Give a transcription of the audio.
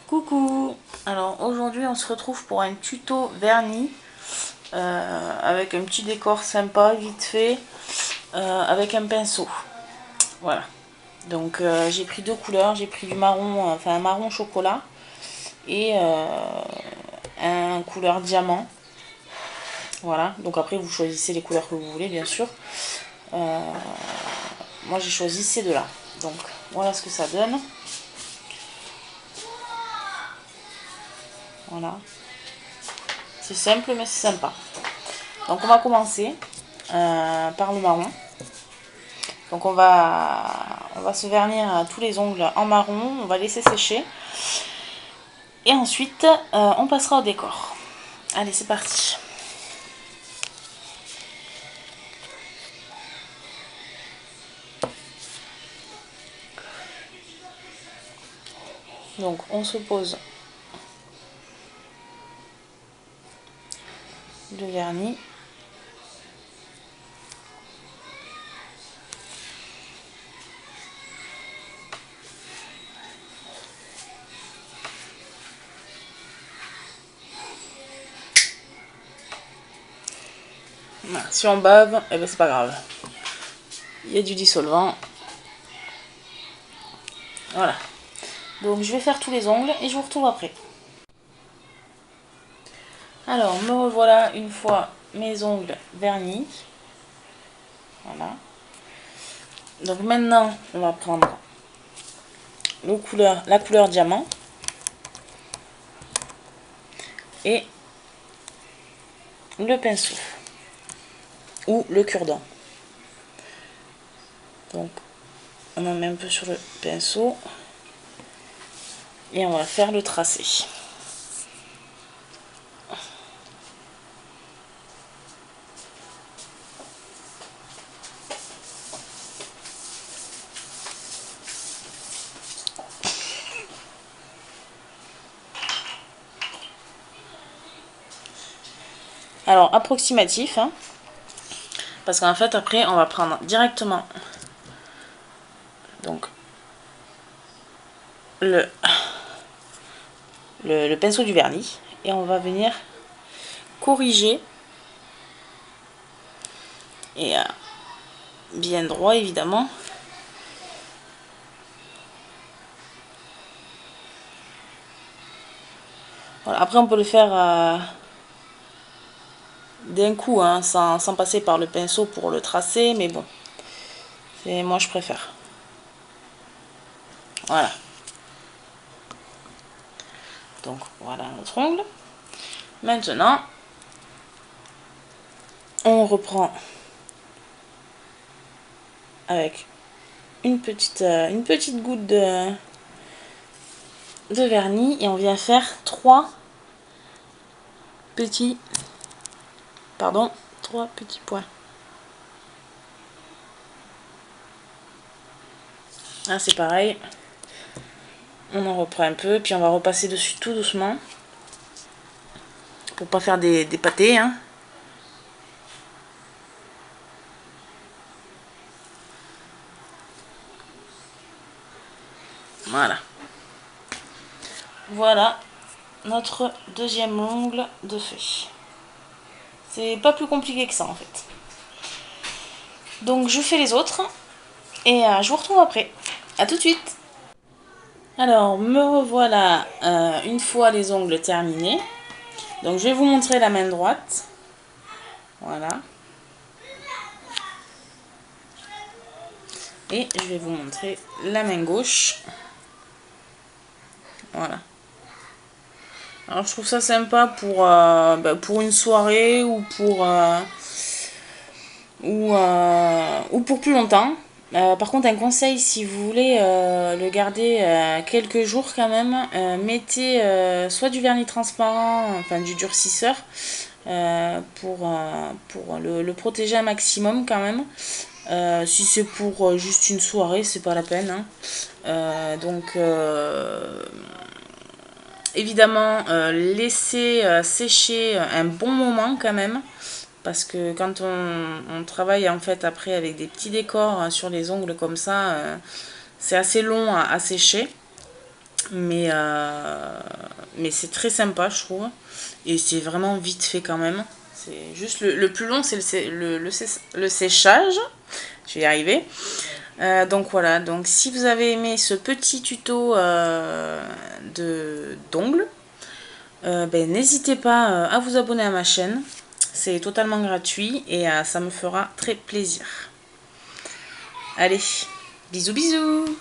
Coucou. Alors aujourd'hui on se retrouve pour un tuto vernis avec un petit décor sympa vite fait avec un pinceau. Voilà. Donc j'ai pris deux couleurs, j'ai pris du marron, enfin un marron chocolat et un couleur diamant. Voilà, donc après vous choisissez les couleurs que vous voulez bien sûr. Moi j'ai choisi ces deux-là. Donc voilà ce que ça donne. Voilà. C'est simple mais c'est sympa. Donc on va commencer par le marron. Donc on va se vernir tous les ongles en marron, on va laisser sécher. Et ensuite on passera au décor. Allez, c'est parti. Donc on se pose le vernis. Voilà. Si on bave, eh ben c'est pas grave. Il y a du dissolvant. Voilà. Donc je vais faire tous les ongles et je vous retrouve après. Alors me revoilà une fois mes ongles vernis. Voilà. Donc maintenant on va prendre la couleur diamant et le pinceau ou le cure-dent. Donc on en met un peu sur le pinceau et on va faire le tracé. Alors approximatif, hein, parce qu'en fait après on va prendre directement donc le pinceau du vernis et on va venir corriger et bien droit évidemment. Voilà. Après on peut le faire d'un coup, hein, sans passer par le pinceau pour le tracer, mais bon, moi je préfère. Voilà. Donc voilà notre ongle. Maintenant, on reprend avec une petite goutte de vernis et on vient faire trois petits points. Là c'est pareil, on en reprend un peu, puis on va repasser dessus tout doucement pour pas faire des pâtés, hein. Voilà. Voilà notre deuxième ongle de fait. C'est pas plus compliqué que ça en fait. Donc je fais les autres et je vous retrouve après. A tout de suite. Alors me revoilà une fois les ongles terminés. Donc je vais vous montrer la main droite. Voilà. Et je vais vous montrer la main gauche. Voilà. Alors je trouve ça sympa pour une soirée ou pour plus longtemps. Par contre un conseil, si vous voulez le garder quelques jours quand même, mettez soit du vernis transparent, enfin du durcisseur, pour le protéger un maximum quand même. Si c'est pour juste une soirée, c'est pas la peine, hein. Donc évidemment laisser sécher un bon moment quand même, parce que quand on travaille en fait après avec des petits décors sur les ongles comme ça, c'est assez long à sécher. Mais c'est très sympa, je trouve. Et c'est vraiment vite fait quand même. C'est juste le plus long, c'est le séchage. Je vais y arriver. Donc voilà, donc si vous avez aimé ce petit tuto d'ongles, ben, n'hésitez pas à vous abonner à ma chaîne. C'est totalement gratuit et ça me fera très plaisir. Allez, bisous bisous!